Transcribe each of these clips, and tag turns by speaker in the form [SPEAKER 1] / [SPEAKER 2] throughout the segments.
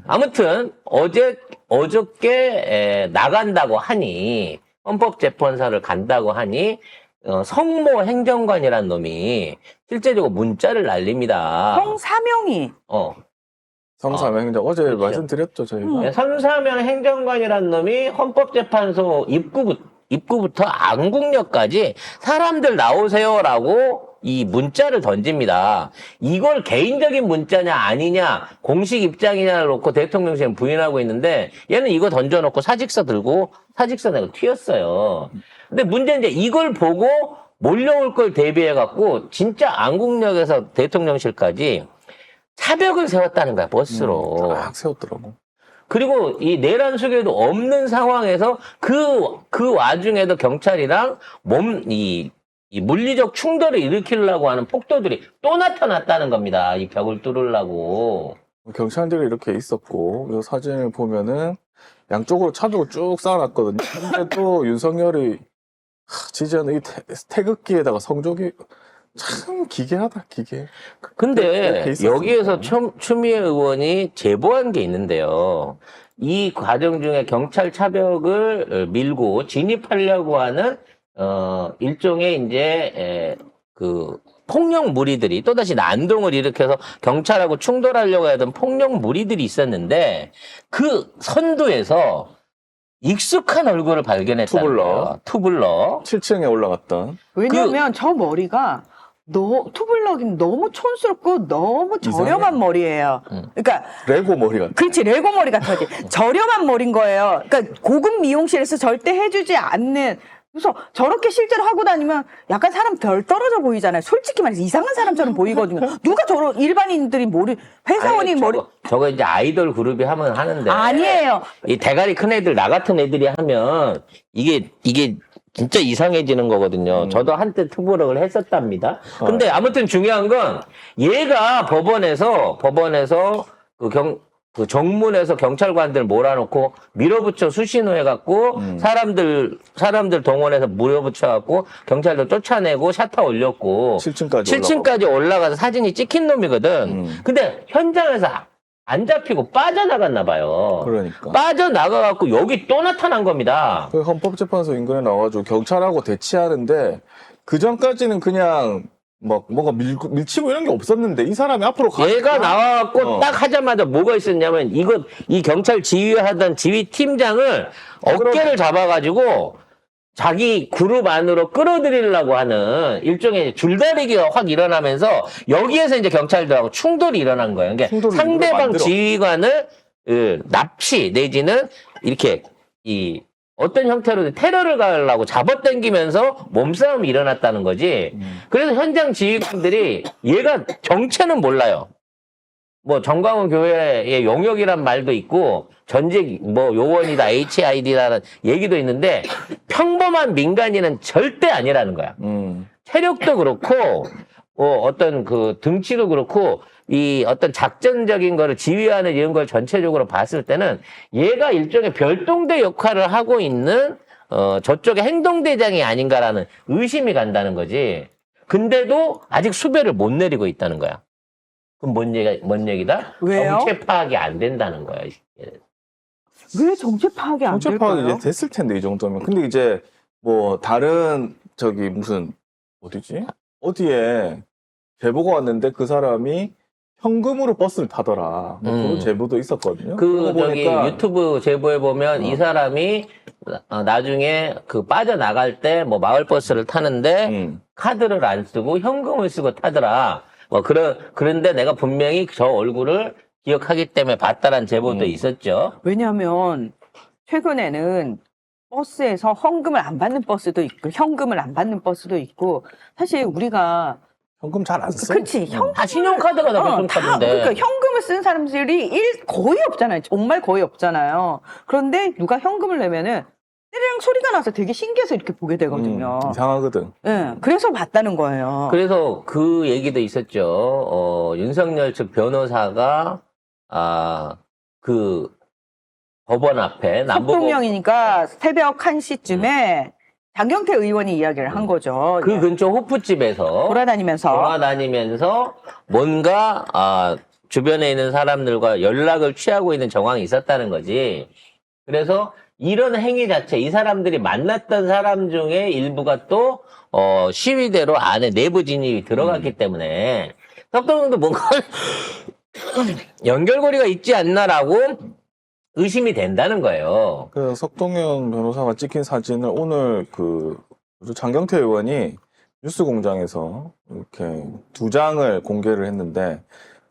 [SPEAKER 1] 아무튼 어저께 나간다고 하니 헌법재판소를 간다고 하니 성모 행정관이라는 놈이 실제적으로 문자를 날립니다.
[SPEAKER 2] 성사명이.
[SPEAKER 3] 성사명 행정 어제
[SPEAKER 1] 그렇죠.
[SPEAKER 3] 말씀드렸죠 저희가.
[SPEAKER 1] 성사명 행정관이라는 놈이 헌법재판소 입구부터 안국역까지 사람들 나오세요라고 이 문자를 던집니다. 이걸 개인적인 문자냐 아니냐 공식 입장이냐를 놓고 대통령실은 부인하고 있는데 얘는 이거 던져놓고 사직서 들고 사직서 내고 튀었어요. 근데 문제는 이제 이걸 보고 몰려올 걸 대비해갖고 진짜 안국역에서 대통령실까지 차벽을 세웠다는 거야, 버스로.
[SPEAKER 3] 딱 세웠더라고.
[SPEAKER 1] 그리고 이 내란 수계도 없는 상황에서 그 와중에도 경찰이랑 이 물리적 충돌을 일으키려고 하는 폭도들이 또 나타났다는 겁니다. 이 벽을 뚫으려고.
[SPEAKER 3] 경찰들이 이렇게 있었고, 이 사진을 보면은 양쪽으로 차벽을 쭉 쌓아놨거든요. 근데 또 윤석열이 지지하는 이 태극기에다가 성조기 참 기괴하다, 기괴.
[SPEAKER 1] 근데
[SPEAKER 3] 이렇게 있었으니까.
[SPEAKER 1] 여기에서 추미애 의원이 제보한 게 있는데요. 이 과정 중에 경찰 차벽을 밀고 진입하려고 하는 일종의 이제 그 폭력 무리들이 또다시 난동을 일으켜서 경찰하고 충돌하려고 하던 폭력 무리들이 있었는데 그 선두에서 익숙한 얼굴을 발견했다는 거예요. 투블러.
[SPEAKER 3] 7층에 올라갔던.
[SPEAKER 2] 왜냐면 저 머리가 투블럭이 너무 촌스럽고 너무 저렴한 머리예요. 그러니까
[SPEAKER 3] 레고 머리 같아.
[SPEAKER 2] 그렇지, 레고 머리 같은 거지. 저렴한 머리인 거예요. 그러니까 고급 미용실에서 절대 해주지 않는. 그래서 저렇게 실제로 하고 다니면 약간 사람 덜 떨어져 보이잖아요. 솔직히 말해서 이상한 사람처럼 보이거든요. 누가 저런 일반인들이 회사원이
[SPEAKER 1] 아니,
[SPEAKER 2] 머리.
[SPEAKER 1] 저거 이제 아이돌 그룹이 하면 하는데.
[SPEAKER 2] 아니에요.
[SPEAKER 1] 이 대가리 큰 애들, 나 같은 애들이 하면 이게 진짜 이상해지는 거거든요. 저도 한때 투블럭을 했었답니다. 근데 아무튼 중요한 건 얘가 법원에서 그 정문에서 경찰관들 몰아놓고 밀어붙여 수신호 해갖고 사람들 동원해서 밀어붙여갖고 경찰들 쫓아내고 샤터 올렸고
[SPEAKER 3] 7층까지
[SPEAKER 1] 올라가서 사진이 찍힌 놈이거든. 근데 현장에서 안 잡히고 빠져나갔나 봐요.
[SPEAKER 3] 그러니까.
[SPEAKER 1] 빠져나가갖고 여기 또 나타난 겁니다.
[SPEAKER 3] 그 헌법재판소 인근에 나와가지고 경찰하고 대치하는데 그 전까지는 그냥 막 뭔가 밀치고 이런 게 없었는데 이 사람이 앞으로
[SPEAKER 1] 얘가 나와갖고 딱 하자마자 뭐가 있었냐면 이 경찰 지휘하던 지휘팀장을 어깨를 잡아가지고 자기 그룹 안으로 끌어들이려고 하는 일종의 줄다리기가 확 일어나면서 여기에서 이제 경찰들하고 충돌이 일어난 거예요. 그러니까 상대방 지휘관을 납치 내지는 이렇게 어떤 형태로 테러를 가하려고 잡아당기면서 몸싸움이 일어났다는 거지. 그래서 현장 지휘관들이 얘가 정체는 몰라요. 뭐 정광훈 교회의 용역이란 말도 있고 전직 요원이다 HID라는 얘기도 있는데 평범한 민간인은 절대 아니라는 거야. 체력도 그렇고 어떤 그 등치도 그렇고 이 어떤 작전적인 거를 지휘하는 이런 걸 전체적으로 봤을 때는 얘가 일종의 별동대 역할을 하고 있는 저쪽의 행동대장이 아닌가라는 의심이 간다는 거지. 근데도 아직 수배를 못 내리고 있다는 거야. 그럼 뭔 얘기다?
[SPEAKER 2] 왜요?
[SPEAKER 1] 정체 파악이 안 된다는 거야.
[SPEAKER 2] 왜 정체 파악이 안
[SPEAKER 3] 정체
[SPEAKER 2] 될까요?
[SPEAKER 3] 파악이 이제 됐을 텐데 이 정도면. 근데 이제 뭐 다른 무슨 어디에 제보가 왔는데 그 사람이 현금으로 버스를 타더라. 뭐 그런 제보도 있었거든요.
[SPEAKER 1] 유튜브 제보에 보면 이 사람이 나중에 빠져나갈 때 뭐 마을버스를 타는데 카드를 안 쓰고 현금을 쓰고 타더라. 그런데 내가 분명히 저 얼굴을 기억하기 때문에 봤다라는 제보도 있었죠.
[SPEAKER 2] 왜냐하면 최근에는 버스에서 헌금을 안 받는 버스도 있고 현금을 안 받는 버스도 있고 사실 우리가
[SPEAKER 3] 현금 잘 안 써.
[SPEAKER 2] 그치
[SPEAKER 1] 다 신용카드가 다 교통카드인데.
[SPEAKER 2] 그러니까 현금을 쓰는 사람들이 거의 없잖아요. 정말 거의 없잖아요. 그런데 누가 현금을 내면은 때리랑 소리가 나서 되게 신기해서 이렇게 보게 되거든요.
[SPEAKER 3] 이상하거든.
[SPEAKER 2] 네, 그래서 봤다는 거예요.
[SPEAKER 1] 그래서 그 얘기도 있었죠. 윤석열 측 변호사가 그 법원 앞에
[SPEAKER 2] 석동령이니까 새벽 1시쯤에 장경태 의원이 이야기를 한 거죠.
[SPEAKER 1] 그 근처 호프집에서
[SPEAKER 2] 돌아다니면서
[SPEAKER 1] 뭔가 주변에 있는 사람들과 연락을 취하고 있는 정황이 있었다는 거지. 그래서 이런 행위 자체, 이 사람들이 만났던 사람 중에 일부가 또 시위대로 안에 내부 진입이 들어갔기 때문에 석동현도 뭔가 연결고리가 있지 않나라고 의심이 된다는 거예요.
[SPEAKER 3] 그 석동현 변호사가 찍힌 사진을 오늘 장경태 의원이 뉴스공장에서 이렇게 2장을 공개를 했는데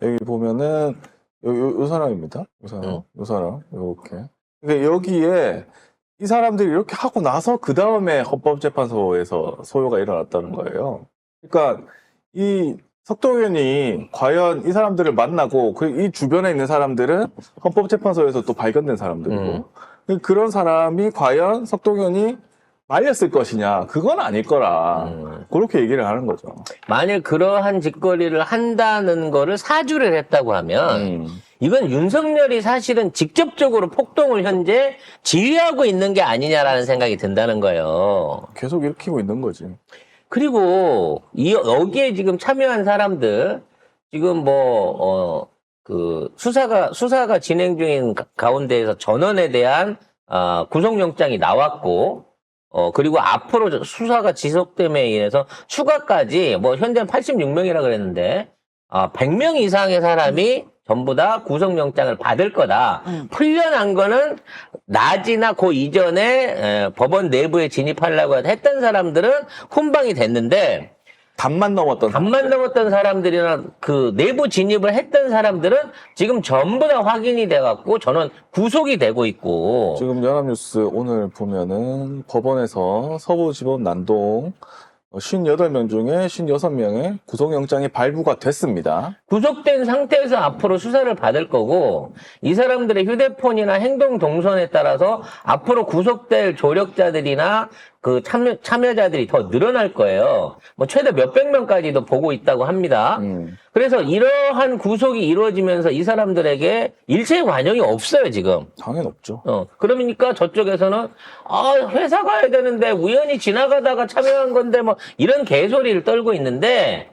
[SPEAKER 3] 여기 보면은 요 사람입니다. 요 사람 이렇게. 그러니까 여기에 이 사람들이 이렇게 하고 나서 그 다음에 헌법재판소에서 소요가 일어났다는 거예요. 그러니까 이 석동현이 과연 이 사람들을 만나고 이 주변에 있는 사람들은 헌법재판소에서 또 발견된 사람들이고 그런 사람이 과연 석동현이 말렸을 것이냐 그건 아닐 거라 그렇게 얘기를 하는 거죠.
[SPEAKER 1] 만일 그러한 짓거리를 한다는 거를 사주를 했다고 하면 이건 윤석열이 사실은 직접적으로 폭동을 현재 지휘하고 있는 게 아니냐라는 생각이 든다는 거예요.
[SPEAKER 3] 계속 일으키고 있는 거지.
[SPEAKER 1] 그리고 여기에 지금 참여한 사람들 지금 수사가 진행 중인 가운데에서 전원에 대한 구속영장이 나왔고 그리고 앞으로 수사가 지속됨에 의해서 추가까지 현재는 86명이라 그랬는데 100명 이상의 사람이 전부 다 구속영장을 받을 거다. 풀려난 거는 낮이나 그 이전에 법원 내부에 진입하려고 했던 사람들은 훈방이 됐는데
[SPEAKER 3] 단만 넘었던
[SPEAKER 1] 사람들이나 그 내부 진입을 했던 사람들은 지금 전부 다 확인이 돼갖고 저는 구속이 되고 있고.
[SPEAKER 3] 지금 연합뉴스 오늘 보면은 법원에서 서부지법 난동 58명 중에 56명의 구속영장이 발부가 됐습니다.
[SPEAKER 1] 구속된 상태에서 앞으로 수사를 받을 거고 이 사람들의 휴대폰이나 행동 동선에 따라서 앞으로 구속될 조력자들이나 그 참여자들이 더 늘어날 거예요. 최대 몇백 명까지도 보고 있다고 합니다. 그래서 이러한 구속이 이루어지면서 이 사람들에게 일체의 관용이 없어요, 지금.
[SPEAKER 3] 당연히 없죠.
[SPEAKER 1] 그러니까 저쪽에서는 회사 가야 되는데 우연히 지나가다가 참여한 건데 이런 개소리를 떨고 있는데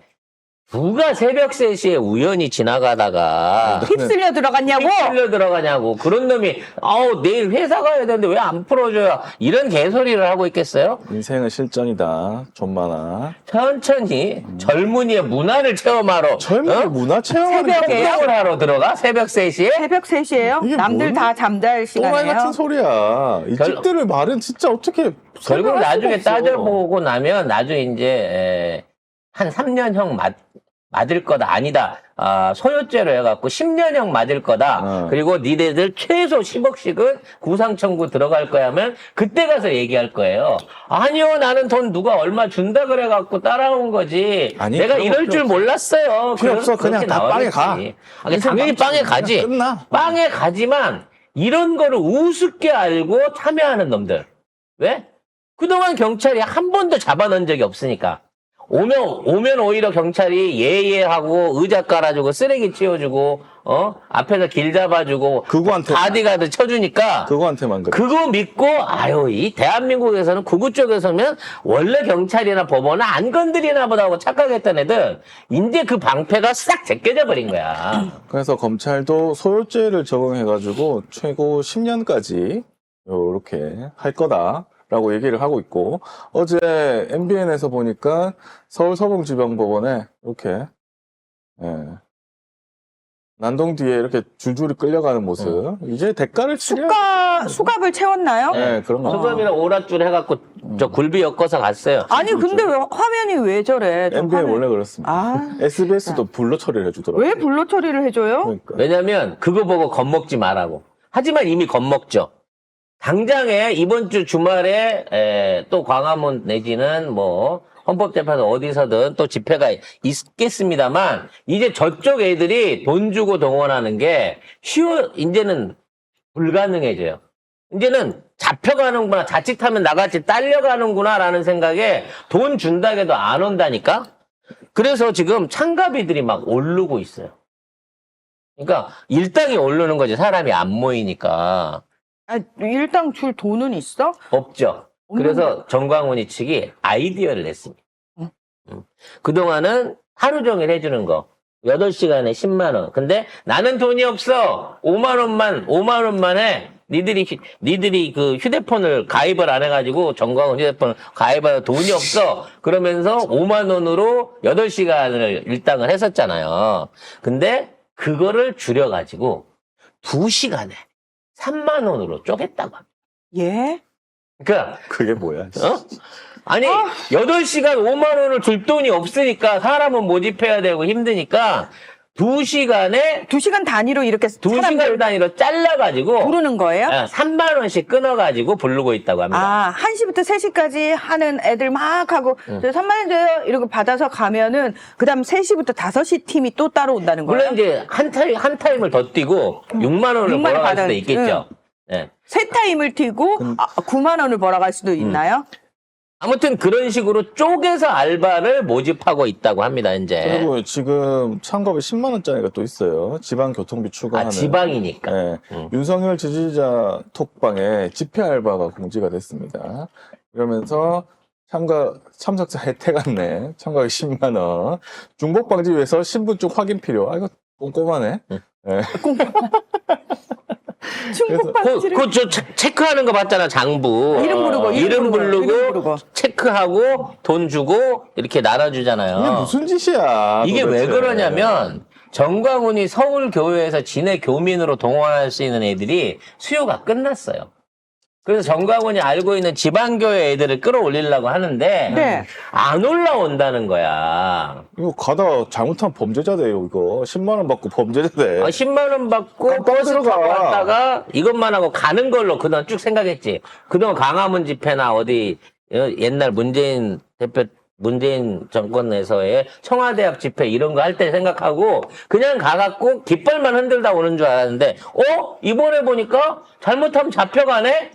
[SPEAKER 1] 누가 새벽 3시에 우연히 지나가다가
[SPEAKER 2] 휩쓸려 들어갔냐고?
[SPEAKER 1] 그런 놈이 내일 회사 가야 되는데 왜 안 풀어줘요? 이런 개소리를 하고 있겠어요?
[SPEAKER 3] 인생은 실전이다. 존만아.
[SPEAKER 1] 천천히 젊은이의 문화를 체험하러
[SPEAKER 3] 젊은이 문화 체험하는
[SPEAKER 2] 새벽에요?
[SPEAKER 1] 운동을 하러 들어가? 새벽 3시에?
[SPEAKER 2] 새벽 3시에요?
[SPEAKER 3] 이게
[SPEAKER 2] 남들
[SPEAKER 3] 뭔
[SPEAKER 2] 다 잠잘
[SPEAKER 3] 또라이
[SPEAKER 2] 시간이에요.
[SPEAKER 3] 같은 소리야. 이 집들을 말은 진짜 어떻게
[SPEAKER 1] 결국
[SPEAKER 3] 설명할
[SPEAKER 1] 나중에
[SPEAKER 3] 수가 없어.
[SPEAKER 1] 따져보고 나면 나중에 이제 한 3년형 맞을 거다. 아니다. 소요죄로 해갖고 10년형 맞을 거다. 그리고 니네들 최소 10억씩은 구상 청구 들어갈 거야 하면 그때 가서 얘기할 거예요. 아니요, 나는 돈 누가 얼마 준다 그래갖고 따라온 거지.
[SPEAKER 3] 아니,
[SPEAKER 1] 내가
[SPEAKER 3] 그런
[SPEAKER 1] 이럴
[SPEAKER 3] 거
[SPEAKER 1] 줄
[SPEAKER 3] 필요
[SPEAKER 1] 몰랐어요.
[SPEAKER 3] 필요 없어. 그냥
[SPEAKER 1] 그렇게
[SPEAKER 3] 다 빵에 가.
[SPEAKER 1] 나와야지. 당연히 빵에 가지.
[SPEAKER 3] 끝나.
[SPEAKER 1] 빵에 가지만 이런 거를 우습게 알고 참여하는 놈들. 왜? 그동안 경찰이 한 번도 잡아놓은 적이 없으니까. 오면 오히려 경찰이 예예하고 의자 깔아주고 쓰레기 치워주고 앞에서 길 잡아주고
[SPEAKER 3] 그거한테
[SPEAKER 1] 바디가드 쳐주니까
[SPEAKER 3] 그거한테만 그래.
[SPEAKER 1] 그거 믿고 이 대한민국에서는 구구 쪽에서는 원래 경찰이나 법원은 안 건드리나 보다 하고 착각했던 애들 이제 그 방패가 싹 제껴져 버린 거야.
[SPEAKER 3] 그래서 검찰도 소요죄를 적용해가지고 최고 10년까지 이렇게 할 거다라고 얘기를 하고 있고 어제 MBN에서 보니까 서울 서봉지방법원에 이렇게 난동 뒤에 이렇게 줄줄이 끌려가는 모습 이제 대가를 치려
[SPEAKER 2] 수갑을 채웠나요?
[SPEAKER 3] 네, 그런 거.
[SPEAKER 1] 수갑이나 오랏줄 해갖고 저 굴비 엮어서 갔어요.
[SPEAKER 2] 아니 근데 왜 화면이 왜 저래? 저
[SPEAKER 3] MBN
[SPEAKER 2] 화면-
[SPEAKER 3] 원래 그렇습니다. SBS도 불러 처리를 해주더라고요.
[SPEAKER 2] 왜 불러 처리를 해줘요?
[SPEAKER 3] 그러니까.
[SPEAKER 1] 왜냐면 그거 보고 겁먹지 말라고. 하지만 이미 겁먹죠. 당장에 이번 주 주말에 또 광화문 내지는 헌법재판소 어디서든 또 집회가 있겠습니다만 이제 저쪽 애들이 돈 주고 동원하는 게 이제는 불가능해져요. 이제는 잡혀가는구나, 자칫하면 나같이 딸려가는구나라는 생각에 돈 준다고 해도 안 온다니까? 그래서 지금 참가비들이 막 오르고 있어요. 그러니까 일당이 오르는 거지, 사람이 안 모이니까.
[SPEAKER 2] 일당 줄 돈은 있어?
[SPEAKER 1] 없죠. 그래서 정광훈이 측이 아이디어를 냈습니다. 그동안은 하루 종일 해주는 거. 8시간에 10만 원. 근데 나는 돈이 없어. 5만 원만 해. 니들이 그 휴대폰을 가입을 안 해가지고 정광훈 휴대폰을 가입해서 돈이 없어. 그러면서 5만 원으로 8시간을 일당을 했었잖아요. 근데 그거를 줄여가지고 2시간에 3만 원으로 쪼갰다고 합니다.
[SPEAKER 2] 예?
[SPEAKER 1] 그러니까
[SPEAKER 3] 그게 뭐야?
[SPEAKER 1] 어? 아니 8시간 5만 원을 줄 돈이 없으니까 사람은 모집해야 되고 힘드니까 2시간에
[SPEAKER 2] 2시간 단위로 이렇게
[SPEAKER 1] 2시간
[SPEAKER 2] 사람들
[SPEAKER 1] 단위로 잘라가지고
[SPEAKER 2] 부르는 거예요?
[SPEAKER 1] 3만 원씩 끊어가지고 부르고 있다고 합니다.
[SPEAKER 2] 아, 1시부터 3시까지 하는 애들 막 하고, 저 3만 원 줘요. 이러고 받아서 가면은, 그 다음 3시부터 5시 팀이 또 따로 온다는 거예요?
[SPEAKER 1] 물론 이제 한 타임을 더 뛰고 6만 원을
[SPEAKER 2] 6만
[SPEAKER 1] 벌어갈
[SPEAKER 2] 받아야-
[SPEAKER 1] 수도 있겠죠. 네.
[SPEAKER 2] 세 타임을 튀고, 9만 원을 벌어갈 수도 있나요?
[SPEAKER 1] 아무튼 그런 식으로 쪼개서 알바를 모집하고 있다고 합니다, 이제.
[SPEAKER 3] 그리고 지금 참가비 10만 원짜리가 또 있어요. 지방 교통비 추가하는.
[SPEAKER 1] 지방이니까.
[SPEAKER 3] 네. 윤석열 지지자 톡방에 집회 알바가 공지가 됐습니다. 그러면서 참석자 혜택 안내, 참가비 10만 원. 중복 방지 위해서 신분증 확인 필요. 아, 이거 꼼꼼하네. 네.
[SPEAKER 2] 중국 방지를.
[SPEAKER 1] 저 체크하는 거 봤잖아, 장부.
[SPEAKER 2] 이름 부르고,
[SPEAKER 1] 이름 부르고,
[SPEAKER 2] 이름 부르고.
[SPEAKER 1] 체크하고, 돈 주고, 이렇게 날아주잖아요.
[SPEAKER 3] 이게 무슨 짓이야.
[SPEAKER 1] 이게 왜
[SPEAKER 3] 도대체.
[SPEAKER 1] 그러냐면, 정광훈이 서울교회에서 진해 교민으로 동원할 수 있는 애들이 수요가 끝났어요. 그래서 정광훈이 알고 있는 지방교회 애들을 끌어올리려고 하는데,
[SPEAKER 2] 네.
[SPEAKER 1] 안 올라온다는 거야.
[SPEAKER 3] 이거 가다 잘못하면 범죄자 돼요, 이거. 10만 원 받고 범죄자 돼.
[SPEAKER 1] 10만 원 받고
[SPEAKER 3] 깜빡
[SPEAKER 1] 버스 타고
[SPEAKER 3] 들어가.
[SPEAKER 1] 왔다가 이것만 하고 가는 걸로 그동안 쭉 생각했지. 그동안 강화문 집회나 어디 옛날 문재인 정권에서의 청와대 앞 집회 이런 거 할 때 생각하고 그냥 가갖고 깃발만 흔들다 오는 줄 알았는데 이번에 보니까 잘못하면 잡혀가네?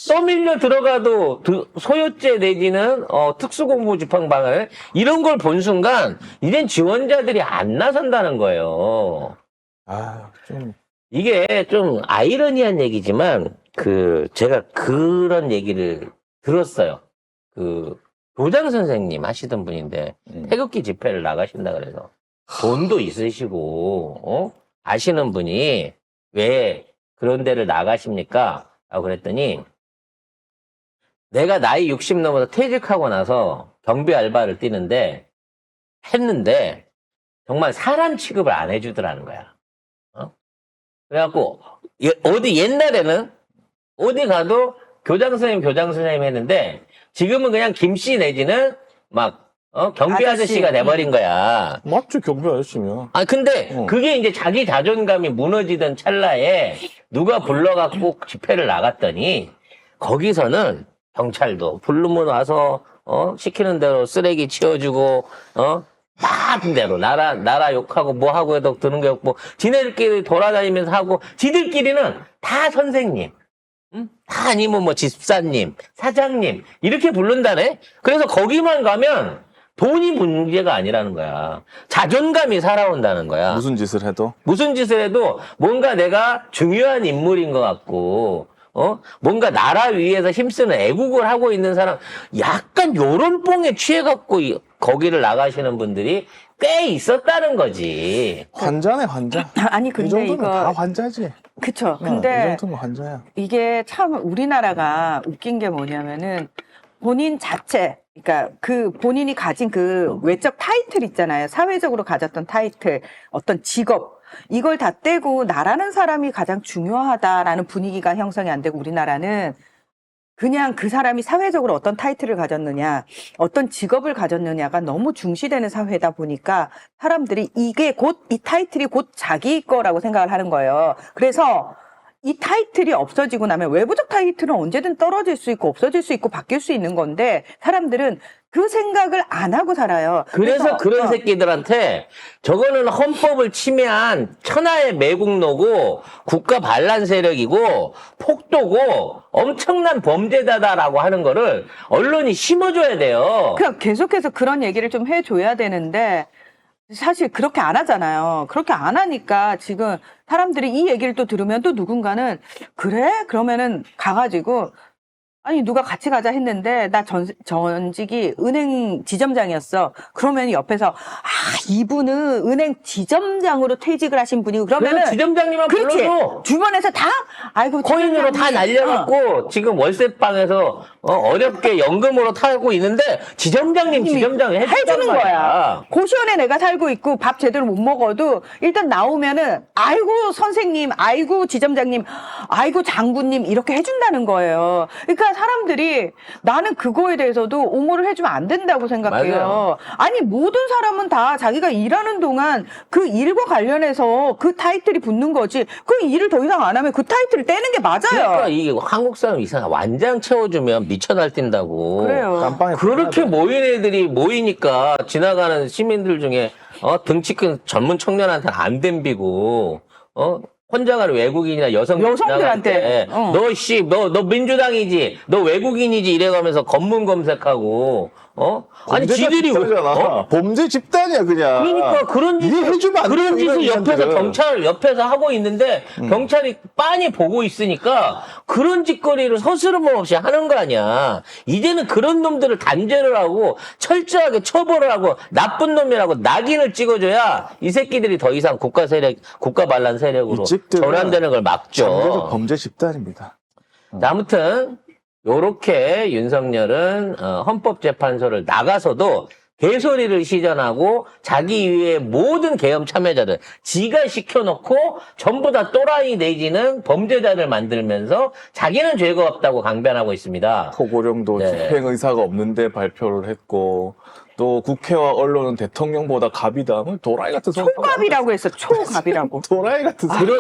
[SPEAKER 1] 떠밀려 들어가도 소요죄 내지는 특수공무집행방을 이런 걸 본 순간 이젠 지원자들이 안 나선다는 거예요.
[SPEAKER 3] 아, 좀.
[SPEAKER 1] 이게 좀 아이러니한 얘기지만 제가 그런 얘기를 들었어요. 교장 선생님 하시던 분인데 태극기 집회를 나가신다 그래서 돈도 있으시고 아시는 분이 왜 그런 데를 나가십니까? 라고 그랬더니 내가 나이 60 넘어서 퇴직하고 나서 경비 알바를 했는데 정말 사람 취급을 안 해주더라는 거야. 그래갖고 옛날에는 어디 가도 교장 선생님 했는데 지금은 그냥 김씨 내지는 막 경비 아저씨가 돼버린 거야.
[SPEAKER 3] 맞죠, 경비 아저씨면.
[SPEAKER 1] 근데 그게 이제 자기 자존감이 무너지던 찰나에 누가 불러갖고 집회를 나갔더니 거기서는 경찰도 부르면 와서 시키는 대로 쓰레기 치워주고 마음대로 나라 욕하고 뭐하고 해도 드는 게 없고 지네들끼리 돌아다니면서 하고 지들끼리는 다 선생님 다 아니면 뭐 집사님 사장님 이렇게 부른다네. 그래서 거기만 가면 돈이 문제가 아니라는 거야. 자존감이 살아온다는 거야.
[SPEAKER 3] 무슨 짓을 해도?
[SPEAKER 1] 무슨 짓을 해도 뭔가 내가 중요한 인물인 것 같고 뭔가 나라 위해서 힘쓰는 애국을 하고 있는 사람, 약간 요런 뽕에 취해갖고 거기를 나가시는 분들이 꽤 있었다는 거지.
[SPEAKER 3] 환자네, 환자.
[SPEAKER 2] 아니,
[SPEAKER 3] 이
[SPEAKER 2] 근데
[SPEAKER 3] 정도면
[SPEAKER 2] 이거.
[SPEAKER 3] 다 환자지.
[SPEAKER 2] 그쵸.
[SPEAKER 3] 이
[SPEAKER 2] 근데
[SPEAKER 3] 정도면 환자야.
[SPEAKER 2] 이게 참 우리나라가 웃긴 게 뭐냐면은 본인 자체, 그러니까 그 본인이 가진 그 외적 타이틀 있잖아요. 사회적으로 가졌던 타이틀, 어떤 직업, 이걸 다 떼고 나라는 사람이 가장 중요하다라는 분위기가 형성이 안 되고 우리나라는 그냥 그 사람이 사회적으로 어떤 타이틀을 가졌느냐, 어떤 직업을 가졌느냐가 너무 중시되는 사회다 보니까 사람들이 이게 이 타이틀이 곧 자기 거라고 생각을 하는 거예요. 그래서 이 타이틀이 없어지고 나면 외부적 타이틀은 언제든 떨어질 수 있고 없어질 수 있고 바뀔 수 있는 건데 사람들은 그 생각을 안 하고 살아요.
[SPEAKER 1] 그래서 그런 새끼들한테 저거는 헌법을 침해한 천하의 매국노고 국가 반란 세력이고 폭도고 엄청난 범죄자다라고 하는 거를 언론이 심어줘야 돼요.
[SPEAKER 2] 그냥 계속해서 그런 얘기를 좀 해줘야 되는데 사실 그렇게 안 하잖아요. 그렇게 안 하니까 지금 사람들이 이 얘기를 또 들으면 또 누군가는 그래? 그러면은 가가지고 아니 누가 같이 가자 했는데 나 전직이 은행 지점장이었어. 그러면 옆에서 이분은 은행 지점장으로 퇴직을 하신 분이고 그러면은
[SPEAKER 1] 그래서 지점장님만
[SPEAKER 2] 그렇지.
[SPEAKER 1] 불러도
[SPEAKER 2] 주변에서 다 아이고
[SPEAKER 1] 코인으로 다
[SPEAKER 2] 지점장님.
[SPEAKER 1] 날려갖고 지금 월세방에서 어렵게 연금으로 타고 있는데 지점장님
[SPEAKER 2] 해주는 거야. 고시원에 내가 살고 있고 밥 제대로 못 먹어도 일단 나오면은 아이고 선생님, 아이고 지점장님, 아이고 장군님 이렇게 해준다는 거예요. 그러니까 사람들이 나는 그거에 대해서도 옹호를 해주면 안 된다고 생각해요.
[SPEAKER 1] 맞아요.
[SPEAKER 2] 아니 모든 사람은 다 자기가 일하는 동안 그 일과 관련해서 그 타이틀이 붙는 거지. 그 일을 더 이상 안 하면 그 타이틀을 떼는 게 맞아요.
[SPEAKER 1] 그러니까 이게 한국 사람 이상해. 완장 채워주면 미쳐 날뛴다고.
[SPEAKER 2] 그래요.
[SPEAKER 3] 깜빵에
[SPEAKER 1] 그렇게 모인 애들이 모이니까 지나가는 시민들 중에 등치 큰 젊은 청년한테는 안 덤비고 혼자 가는 외국인이나
[SPEAKER 2] 여성들한테,
[SPEAKER 1] 너 민주당이지, 너 외국인이지 이래가면서 검문 검색하고 아니
[SPEAKER 3] 범죄자
[SPEAKER 1] 지들이
[SPEAKER 3] 집단이잖아. 범죄 집단이야 그냥.
[SPEAKER 1] 그러니까 그런 짓을
[SPEAKER 3] 이해해주면 안
[SPEAKER 1] 그런
[SPEAKER 3] 돼요,
[SPEAKER 1] 짓을
[SPEAKER 3] 이런
[SPEAKER 1] 옆에서
[SPEAKER 3] 인간들은.
[SPEAKER 1] 경찰 옆에서 하고 있는데 경찰이 빤히 보고 있으니까 그런 짓거리를 서스름 없이 하는 거 아니야. 이제는 그런 놈들을 단죄를 하고 철저하게 처벌을 하고 나쁜 놈이라고 낙인을 찍어줘야 이 새끼들이 더 이상 국가 반란 세력으로
[SPEAKER 3] 이집들은
[SPEAKER 1] 전환되는 걸 막죠.
[SPEAKER 3] 잠재적 범죄 집단입니다.
[SPEAKER 1] 자, 아무튼 요렇게 윤석열은 헌법재판소를 나가서도 개소리를 시전하고 자기 이외의 모든 계엄 참여자들 지가 시켜놓고 전부 다 또라이 내지는 범죄자를 만들면서 자기는 죄가 없다고 강변하고 있습니다.
[SPEAKER 3] 토고령도
[SPEAKER 1] 네.
[SPEAKER 3] 집행 의사가 없는데 발표를 했고 또 국회와 언론은 대통령보다 갑이다. 뭐 도라이 같은 소리.
[SPEAKER 2] 초갑이라고 했어. 초갑이라고.
[SPEAKER 3] 도라이 같은 소리.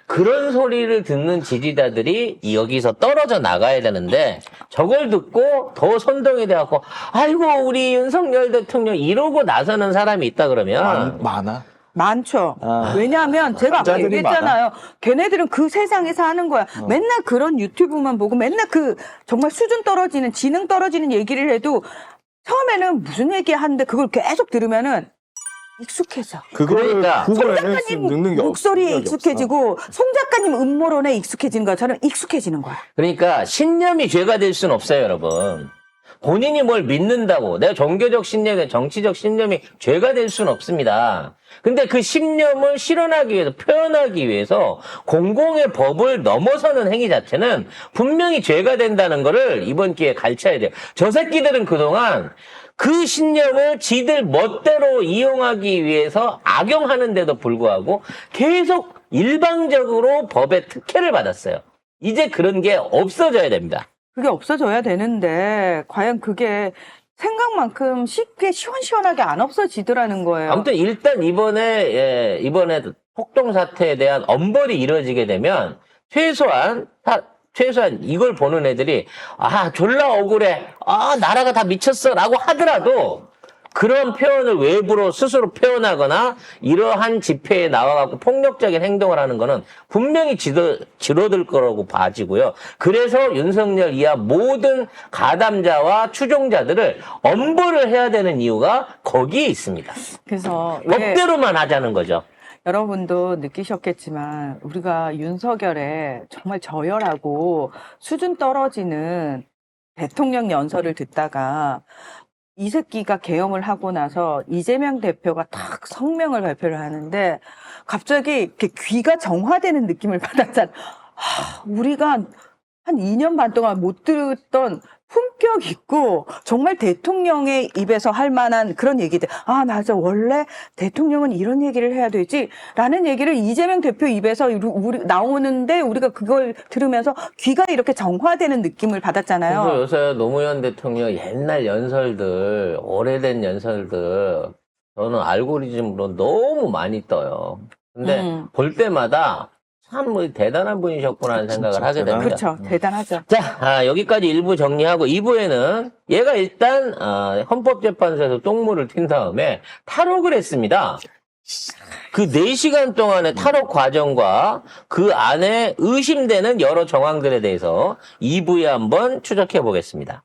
[SPEAKER 1] 그런 소리를 듣는 지지자들이 여기서 떨어져 나가야 되는데 저걸 듣고 더 선동이 돼갖고 아이고 우리 윤석열 대통령 이러고 나서는 사람이 있다 그러면
[SPEAKER 3] 많아.
[SPEAKER 2] 많죠.
[SPEAKER 3] 아.
[SPEAKER 2] 왜냐하면 제가 아까
[SPEAKER 3] 남자들이
[SPEAKER 2] 얘기했잖아요. 걔네들은 그 세상에서 하는 거야. 맨날 그런 유튜브만 보고 맨날 그 정말 수준 떨어지는 지능 떨어지는 얘기를 해도 처음에는 무슨 얘기 하는데 그걸 계속 들으면은 익숙해져.
[SPEAKER 3] 그거를
[SPEAKER 1] 그러니까
[SPEAKER 2] 송
[SPEAKER 3] 구글에
[SPEAKER 2] 작가님
[SPEAKER 3] 넣는 게
[SPEAKER 2] 목소리에
[SPEAKER 3] 능력이 없어.
[SPEAKER 2] 익숙해지고 송 작가님 음모론에 익숙해지는 것처럼 익숙해지는 거야.
[SPEAKER 1] 그러니까 신념이 죄가 될 수는 없어요, 여러분. 본인이 뭘 믿는다고 내가 종교적 신념이 정치적 신념이 죄가 될 수는 없습니다. 근데 그 신념을 실현하기 위해서 표현하기 위해서 공공의 법을 넘어서는 행위 자체는 분명히 죄가 된다는 거를 이번 기회에 가르쳐야 돼요. 저 새끼들은 그동안 그 신념을 지들 멋대로 이용하기 위해서 악용하는데도 불구하고 계속 일방적으로 법의 특혜를 받았어요. 이제 그런 게 없어져야 됩니다.
[SPEAKER 2] 그게 없어져야 되는데 과연 그게 생각만큼 쉽게 시원시원하게 안 없어지더라는 거예요.
[SPEAKER 1] 아무튼 일단 이번에 폭동 사태에 대한 엄벌이 이루어지게 되면 최소한 이걸 보는 애들이 졸라 억울해, 나라가 다 미쳤어라고 하더라도 그런 표현을 외부로 스스로 표현하거나 이러한 집회에 나와갖고 폭력적인 행동을 하는 거는 분명히 줄어들 거라고 봐지고요. 그래서 윤석열 이하 모든 가담자와 추종자들을 엄벌을 해야 되는 이유가 거기에 있습니다.
[SPEAKER 2] 그래서
[SPEAKER 1] 법대로만 하자는 거죠.
[SPEAKER 2] 여러분도 느끼셨겠지만 우리가 윤석열의 정말 저열하고 수준 떨어지는 대통령 연설을 듣다가 이 새끼가 계엄을 하고 나서 이재명 대표가 탁 성명을 발표를 하는데 갑자기 이렇게 귀가 정화되는 느낌을 받았잖아. 우리가 한 2년 반 동안 못 들었던 품격 있고 정말 대통령의 입에서 할 만한 그런 얘기들. 맞아. 원래 대통령은 이런 얘기를 해야 되지. 라는 얘기를 이재명 대표 입에서 나오는데 우리가 그걸 들으면서 귀가 이렇게 정화되는 느낌을 받았잖아요.
[SPEAKER 1] 그래서 요새 노무현 대통령 옛날 연설들, 오래된 연설들 저는 알고리즘으로 너무 많이 떠요. 근데 볼 때마다 참 대단한 분이셨구나 하는 생각을 하게 됩니다.
[SPEAKER 2] 그렇죠. 대단하죠.
[SPEAKER 1] 자, 여기까지 1부 정리하고 2부에는 얘가 일단 헌법재판소에서 똥물을 튄 다음에 탈옥을 했습니다. 그 4시간 동안의 탈옥 과정과 그 안에 의심되는 여러 정황들에 대해서 2부에 한번 추적해 보겠습니다.